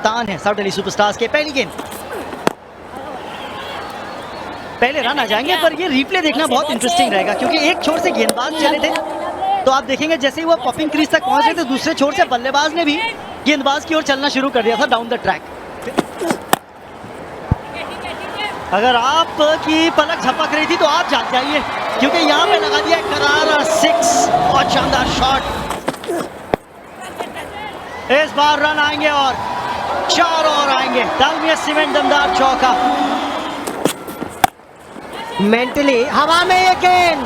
तान है south Delhi superstars के। पहली गेंद, पहले रन आ जाएंगे, पर ये रिप्ले देखना बहुत इंटरेस्टिंग रहेगा क्योंकि एक छोर से गेंदबाज चले थे तो आप देखेंगे जैसे ही वो पॉपिंग क्रीज तक पहुंच रहे थे दूसरे छोर से बल्लेबाज ने भी गेंदबाज की ओर चलना शुरू कर दिया था डाउन द ट्रैक। अगर आप की पलक झपक रही थी तो आप जाग जाइए क्योंकि यहाँ पे लगा दिया करारा 6 और शानदार शॉट। इस बार रन आएंगे और 4 और आएंगे। दालमिया सीमेंट दमदार चौका। मेंटली हवा में ये गेंद,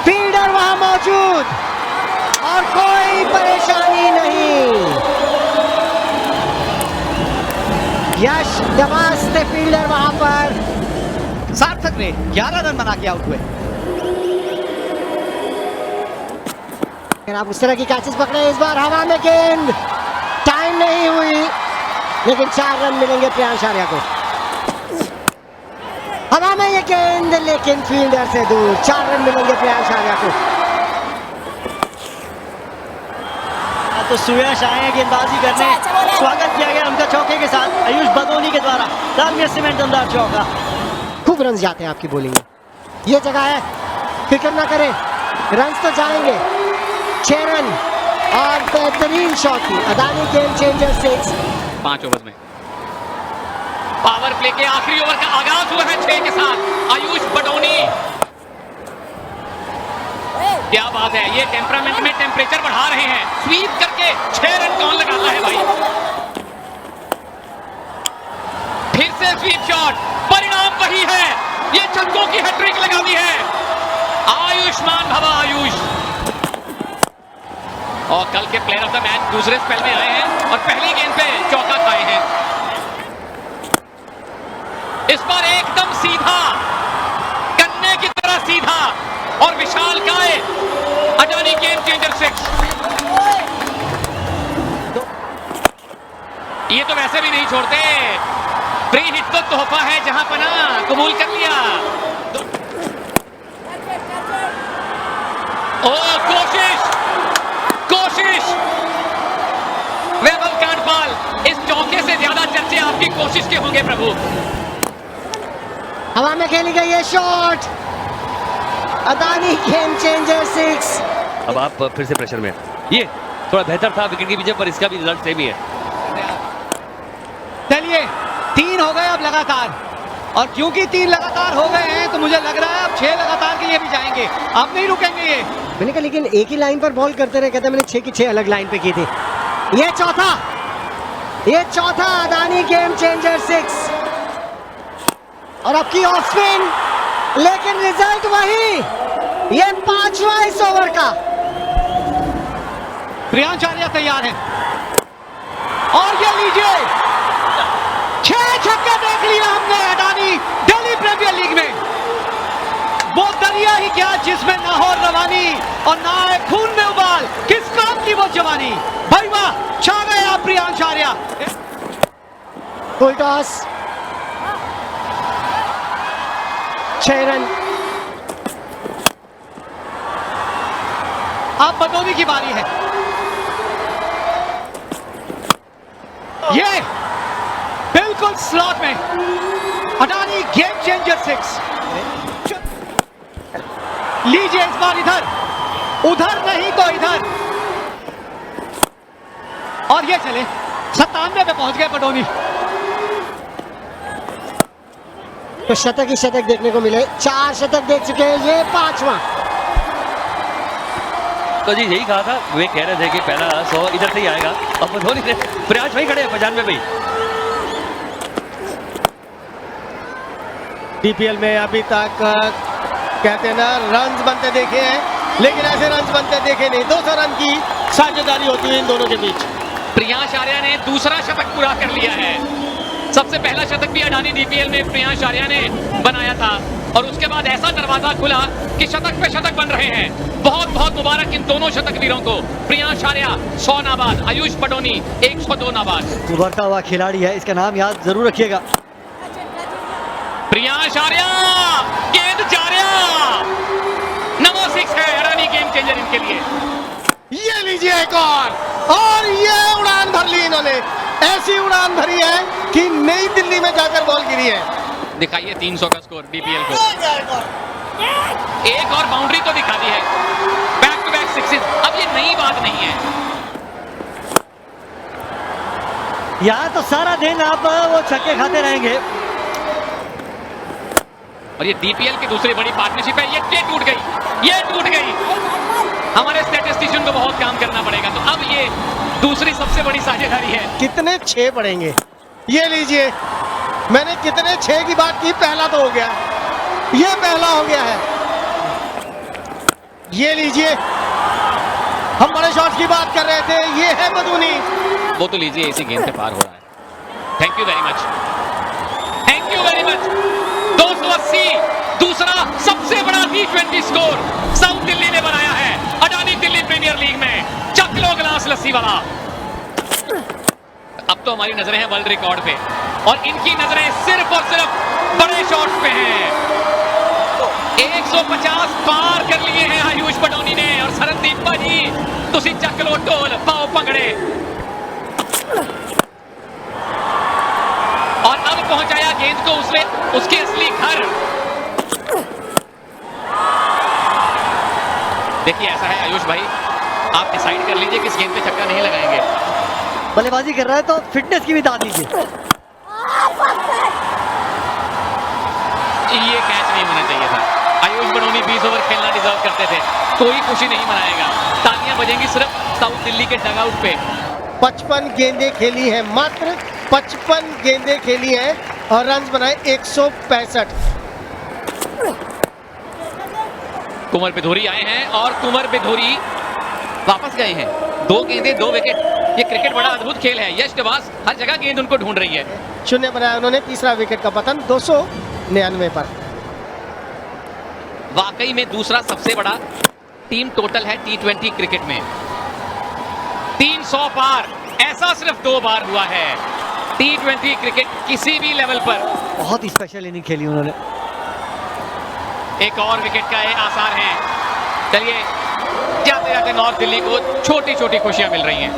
फील्डर वहां मौजूद और कोई परेशानी नहीं। यश दबास्ते फील्डर वहां पर। सार्थक ने 11 रन बना के आउट हुए। आप उस तरह की कैचेस पकड़े, इस बार हवा में गेंद, टाइम नहीं हुई लेकिन 4 रन मिलेंगे प्रियांश आर्या को। हवा में ये गेंद लेकिन फील्डर से दूर, 4 रन मिलेंगे प्रियांश आर्या को। तो सुयश आए हैं गेंदबाजी करने, स्वागत किया गया उनका चौके के साथ आयुष बदोनी के द्वारा। दालमिया सीमेंट दमदार चौका। खूब रन जाते हैं आपकी बॉलिंग में, ये जगह है, फिक्र ना करें, रन तो जाएंगे। 6 रन और बेहतरीन शॉट की अदानी गेम चेंजर 6। 5 ओवर में पावर प्ले के आखिरी ओवर का आगाज हुआ है 6 के साथ। आयुष बडोनी, क्या बात है, ये टेम्परामेंट में टेम्परेचर बढ़ा रहे हैं। स्वीप करके 6 रन कौन लगाता है भाई। फिर से स्वीप शॉट, परिणाम वही है, ये छक्कों की हैट्रिक लगा दी है। आयुष्मान भवा आयुष। और कल के प्लेयर ऑफ द मैच दूसरे स्पेल में आए हैं और पहली गेंद पे चौका खाए हैं। इस बार एकदम सीधा, कन्ने की तरह सीधा और विशाल काय। Adani game changer 6। ये तो वैसे भी नहीं छोड़ते, फ्री हिट तो तोहफा है जहां पना, कबूल कर लिया। ओ कोशिश वैभव कांडपाल, इस चौके से ज्यादा चर्चे आपकी कोशिश के होंगे प्रभु। हवा में खेली गई ये शॉट, अदानी गेम चेंजर 6। अब आप फिर से प्रेशर में, ये थोड़ा बेहतर था विकेट के पीछे, पर इसका भी रिजल्ट सेम ही है। चलिए 3 हो गए अब लगातार, और क्योंकि 3 लगातार हो गए हैं तो मुझे लग रहा है अब 6 लगातार के लिए भी जाएंगे, अब नहीं रुकेंगे ये। मैंने कहा लेकिन एक ही लाइन पर बॉल करते रहे, कहते मैंने 6 की 6 अलग लाइन पे की थी। ये चौथा अदानी गेम चेंजर 6 और अब की ऑफ स्पिन, लेकिन रिजल्ट वही, ये 5वां इस ओवर का। प्रियांश आर्या तैयार है और ये लीजिए 6 छक्के देख लिया हमने अडानी दिल्ली प्रीमियर लीग में। वो दरिया ही क्या जिसमें ना हो रवानी और ना है खून में उबाल, किस काम की वो जवानी। भाई वाह, छा गए आप Priyansh Arya. Full toss, 6 run. अब बदोनी की बारी है, ये बिल्कुल स्लॉट में अडानी गेम चेंजर 6। लीजिए इस बार इधर, उधर नहीं तो इधर, और ये चले 97 पे पहुंच गए बडोनी। तो शतक ही शतक देखने को मिले, 4 शतक देख चुके हैं, ये 5वां। तो जी यही कहा था, वे कह रहे थे कि पहला 100 इधर से ही आएगा, अब धोनी से प्रयास वही खड़े हैं 95 में ही। डीपीएल में अभी तक कहते हैं ना रन्स बनते देखे हैं, लेकिन ऐसे रन्स बनते देखे नहीं। 200 रन की साझेदारी होती है इन दोनों के बीच। प्रियांश आर्या ने दूसरा शतक पूरा कर लिया है। सबसे पहला शतक भी अडानी डीपीएल में प्रियांश आर्या ने बनाया था और उसके बाद ऐसा दरवाजा खुला कि शतक पे शतक बन रहे हैं। बहुत बहुत मुबारक इन दोनों शतक वीरों को। प्रियांश आर्या 100 नाबाद, आयुष बडोनी 102 नाबाद। उभरता हुआ खिलाड़ी है, इसका नाम याद जरूर रखिएगा। प्रियांश आर्या, गेंद जार्या, नंबर 6 है अडानी गेम चेंजर इनके लिए। ये लीजिए एक और ये उड़ान भर ली इन्होंने। ऐसी उड़ान भरी है कि नई दिल्ली में जाकर बॉल गिरी है। दिखाइए 300 का स्कोर डीपीएल को। एक और बाउंड्री तो दिखा दी है, बैक टू बैक सिक्सेस। अब ये नई बात नहीं है। यहाँ तो सारा दिन आप वो छक्के खाते रहेंगे। और ये डीपीएल की दूसरी बड़ी पार्टनरशिप है। ये टूट गई, ये टूट गई। हमारे स्टैटिस्टिशियन को बहुत काम करना पड़ेगा। तो अब ये दूसरी सबसे बड़ी साझेदारी है। कितने 6 पड़ेंगे ये लीजिए। मैंने कितने 6 की बात की, पहला तो हो गया, ये पहला हो गया है। ये लीजिए, हम बड़े शॉट्स की बात कर रहे थे, ये है बदूनी। वो तो लीजिए, इसी गेंद पे पार हो रहा है। Thank you very much, thank you very much. 280 दूसरा सबसे बड़ा T20 स्कोर साउथ दिल्ली ने बनाया है अडानी दिल्ली प्रीमियर लीग में। चक लो ग्लास लस्सी वाला। अब तो हमारी नजरें हैं वर्ल्ड रिकॉर्ड पे, और इनकी नजरें सिर्फ और सिर्फ बड़े शॉट्स पे हैं। 150 पार कर लिए हैं आयुष बडोनी ने। और सरनदीप भाजी, तुसी चक लो ढोल, पाओ भंगड़े। और अब पहुंचाया गेंद को उसके असली घर। देखिए ऐसा है आयुष भाई, आप डिसाइड कर लीजिए किस गेंद पे छक्का नहीं लगाएंगे। बल्लेबाजी कर रहा है तो फिटनेस की भी दाद दीजिए। ये कैच नहीं होना चाहिए था। आयुष बडोनी 20 ओवर खेलना डिजर्व करते थे। कोई खुशी नहीं मनाएगा, तालियां बजेंगी सिर्फ साउथ दिल्ली के डगआउट पे। 55 गेंदें खेली है, मात्र 55 गेंदें खेली हैं और रन बनाए 165। कुंवर बिधूरी आए हैं और कुंवर बिधूरी वापस गए हैं। 2 गेंदें 2 विकेट। ये क्रिकेट बड़ा अद्भुत खेल है। यश डबास हर जगह गेंद उनको ढूंढ रही है। 0 बनाया उन्होंने, तीसरा विकेट का पतन 299 पर। वाकई में दूसरा सबसे बड़ा टीम टोटल है T20 क्रिकेट में। 300 पार ऐसा सिर्फ 2 बार हुआ है T20 क्रिकेट किसी भी लेवल पर। बहुत ही स्पेशल इनिंग खेली उन्होंने। एक और विकेट का ये आसार है। चलिए जाते जाते नॉर्थ दिल्ली को छोटी छोटी खुशियां मिल रही हैं।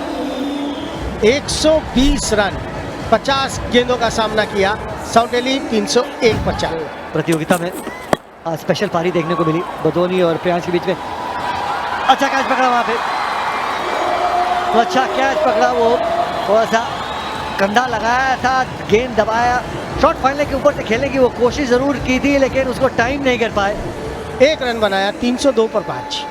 120 रन 50 गेंदों का सामना किया साउथ दिल्ली, 301 पर 4। प्रतियोगिता में आज स्पेशल पारी देखने को मिली बदोनी और प्रियांश के बीच में। अच्छा कैच पकड़ा वहां पे, तो अच्छा कैच पकड़ा। वो थोड़ा सा कंधा लगाया था, गेंद दबाया। शॉट फाइनल के ऊपर से खेलने की वो कोशिश जरूर की थी, लेकिन उसको टाइम नहीं कर पाए। 1 रन बनाया, 302 पर 5।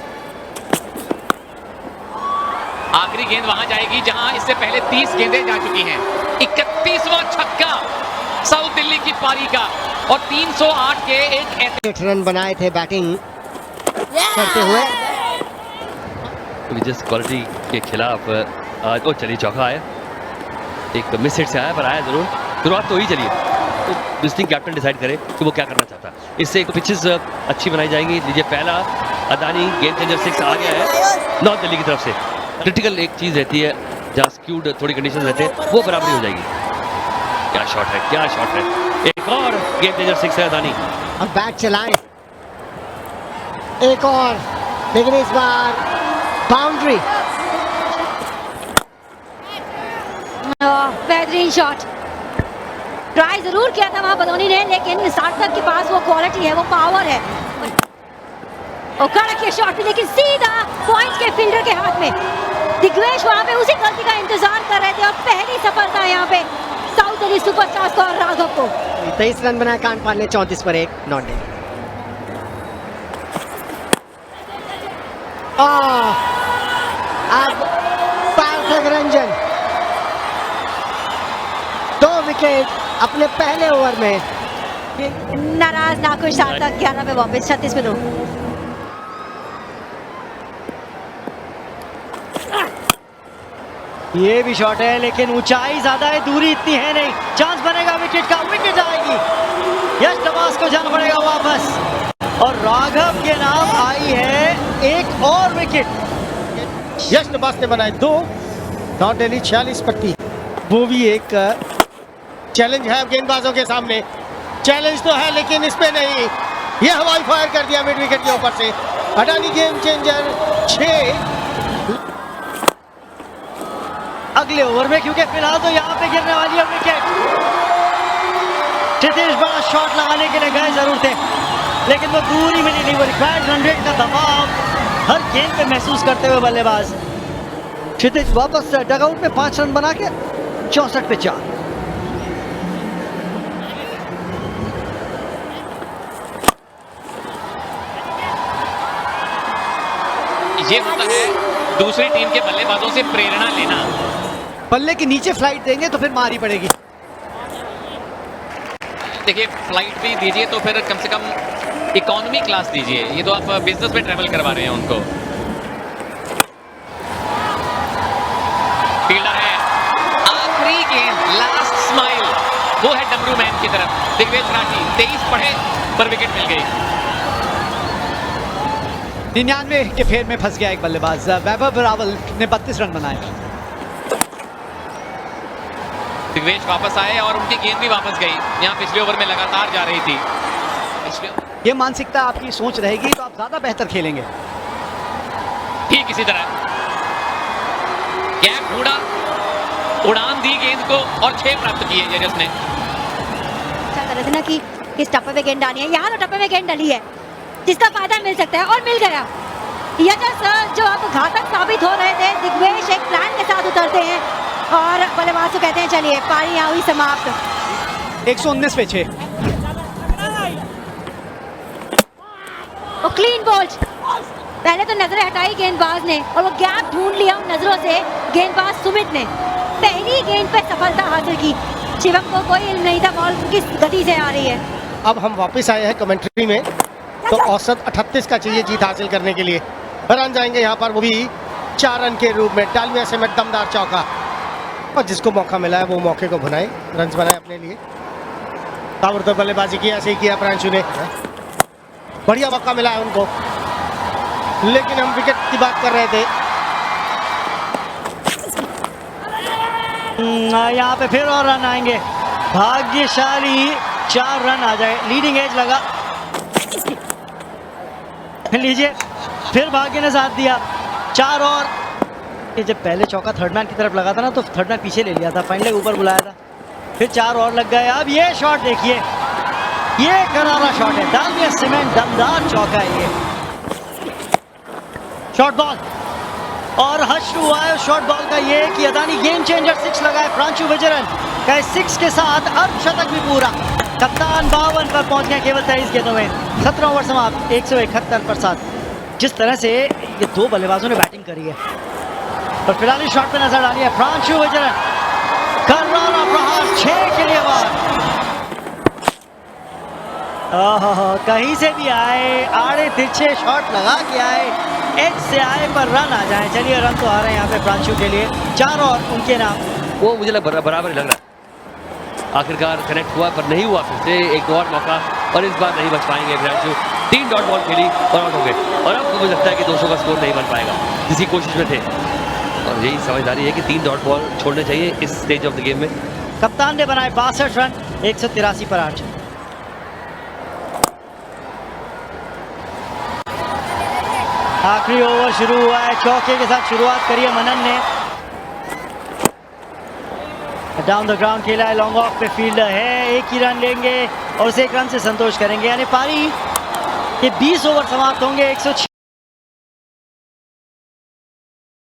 आखिरी गेंद वहां जाएगी जहां इससे पहले 30 गेंदें जा चुकी हैं। 31वां छक्का साउथ दिल्ली की पारी का, और 308 के एक 8 रन बनाए थे बैटिंग करते हुए। जिस क्वालिटी के खिलाफ आज वो चली चौका आया, एक मिस हिट से आया पर आया जरूर। शुरुआत तो ही चलिए, तो विजिटिंग कैप्टन डिसाइड करे कि वो क्या करना चाहता है। इससे एक पिचेस अच्छी बनाई जाएंगी। लीजिए पहला अदानी गेम चेंजर 6 आ गया है नॉर्थ दिल्ली की तरफ से। क्रिटिकल एक चीज रहती है जहाँ स्क्यूड थोड़ी कंडीशन रहते हैं, वो बराबरी हो जाएगी। क्या शॉट है, क्या शॉट है। एक और गेम चेंजर 6 है अदानी। अब बैट चलाएं, एक और, लेकिन इस बार बाउंड्री। बेहतरीन शॉट। ट्राई जरूर किया था वहां बदोनी ने, लेकिन सार्थक के पास वो क्वालिटी है, वो पावर है। और कड़क ये शॉट, लेकिन सीधा पॉइंट के फील्डर के हाथ में। दिग्वेश वहां पे उसी गलती का इंतजार कर रहे थे, और पहली सफलता यहाँ पे साउथ दिल्ली सुपरस्टार्स को और राघव को। 23 रन बनाए कांडपाल ने, 34 पर 1 नॉट दिल्ली। अब पार्थक रंजन 2 विकेट अपने पहले ओवर में। नाराज नाखुश सार्थक 11 पे वापस, 36 पे 2। ये भी शॉट है, लेकिन ऊंचाई ज्यादा है, दूरी इतनी है नहीं। चांस बनेगा विकेट का, विकेट आएगी। यश डबास को जाना पड़ेगा वापस, और राघव के नाम आई है एक और विकेट। यश डबास ने बनाए 2, नॉर्थ दिल्ली 46 पर 3। वो भी एक चैलेंज है गेंदबाजों के सामने। चैलेंज तो है, लेकिन इस पे नहीं। यह हवाई फायर कर दिया मिड विकेट के ऊपर से। Adani game changer 6। अगले ओवर में, क्योंकि फिलहाल तो यहाँ पे गिरने वाली है विकेट। क्षितिज बड़ा शॉट लगाने के लिए गए जरूर थे, लेकिन वो पूरी मिली नहीं। वो रिक्वायर्ड रन रेट का दबाव हर गेंद पे महसूस करते हुए बल्लेबाज क्षितिज वापस डगआउट में 5 रन बना के 64 पे 4। ये होता है दूसरी टीम के बल्लेबाजों से प्रेरणा लेना। बल्ले के नीचे फ्लाइट देंगे तो फिर मारी पड़ेगी। देखिए, फ्लाइट भी दीजिए तो फिर कम से कम इकोनॉमी क्लास दीजिए। ये तो आप बिजनेस में ट्रेवल करवा रहे हैं उनको। फील्डर है, आखिरी गेंद, लास्ट स्माइल, वो है डमरू मैन की तरफ। दिग्वेश राठी 23 पढ़े पर विकेट मिल गई। 99 के फेर में फंस गया एक बल्लेबाज। वैभव रावल ने 32 रन बनाए। दिग्वेश वापस आए और उनकी गेंद भी वापस गई। यहाँ पिछले ओवर में लगातार जा रही थी। ये मानसिकता आपकी सोच रहेगी तो आप ज्यादा बेहतर खेलेंगे। ठीक इसी तरह गैप ढूंढा, उड़ान दी गेंद को और 6 प्राप्त किए जजस ने। अच्छा कर रहे थे ना कि किस टप्पे में गेंद डाली है। यहाँ तो टप्पे में गेंद डली है जिसका फायदा मिल सकता है, और मिल गया। यजस जो अब घातक साबित हो रहे थे, दिग्वेश एक प्लान के साथ उतरते हैं और बल्लेबाज को कहते हैं चलिए पारी यहाँ हुई समाप्त। 119 पे 6। वो क्लीन बोल्ड, पहले तो नजरें हटाई गेंदबाज ने और वो गैप ढूंढ लिया उन नजरों से गेंदबाज सुमित ने। पहली गेंद पे सफलता हासिल की। शिवम को कोई इल्म नहीं था बॉल किस गति से आ रही है। अब हम वापस आए हैं कमेंट्री में, तो औसत 38 का चाहिए जीत हासिल करने के लिए। रन जाएंगे यहाँ पर, वो भी 4 रन के रूप में। डालमिया से में दमदार चौका, और जिसको मौका मिला है वो मौके को भुनाए, रन बनाए अपने लिए। ताबड़तोड़ बल्लेबाजी की, ऐसे ही किया प्रांशु ने। बढ़िया मौका मिला है उनको, लेकिन हम विकेट की बात कर रहे थे। यहाँ पे फिर और रन आएंगे। भाग्यशाली 4 रन आ जाए। लीडिंग एज लगा, लीजिए फिर भाग्य ने साथ दिया। 4 और। ये जब पहले चौका थर्ड मैन की तरफ लगा था ना, तो थर्ड मैन पीछे ले लिया था, फाइनली ऊपर बुलाया था, फिर 4 और लग गए। अब ये शॉट देखिए, ये करारा शॉट है। डालमिया सीमेंट दमदार चौका है ये। शॉर्ट बॉल और हर्ष हुआ है शॉर्ट बॉल का ये कि अदानी गेम चेंजर 6 लगाए। प्रांशु विजयन का 6 के साथ अर्धशतक भी पूरा। कप्तान 52 पर पहुंच गया केवल 23 गेंदों में। 17 ओवर समाप्त, 171 पर 7। जिस तरह से ये 2 बल्लेबाजों ने बैटिंग करी है और फिलहाल शॉट पे नजर डाली है प्रांशु विजयन। करारा प्रहार 6 के लिए बार। कहीं से भी आए, आड़े तिरछे शॉट लगा के आए, एज से आए पर रन आ जाए। चलिए रन तो आ रहे हैं यहाँ पे प्रांशु के लिए, 4 और उनके नाम। वो मुझे बराबर ही लग रहा है। आखिरकार कनेक्ट हुआ पर नहीं हुआ। फिर से एक और मौका, और इस बार नहीं बच पाएंगे प्रांशु। 3 डॉट बॉल खेली और आउट हो गए, और अब मुझे लगता है कि 200 का स्कोर नहीं बन पाएगा। किसी कोशिश में थे, और यही समझदारी है कि 3 डॉट बॉल छोड़ने चाहिए इस स्टेज ऑफ द गेम में। कप्तान ने बनाए 62 रन, 183 पर 8। आखिरी ओवर शुरू हुआ है, चौके के साथ शुरुआत करी है मनन ने। डाउन द ग्राउंड खेला है, लॉन्ग ऑफ पे फील्डर है, 1 ही रन लेंगे और उसे 1 रन से संतोष करेंगे। यानी पारी के 20 ओवर समाप्त होंगे। 106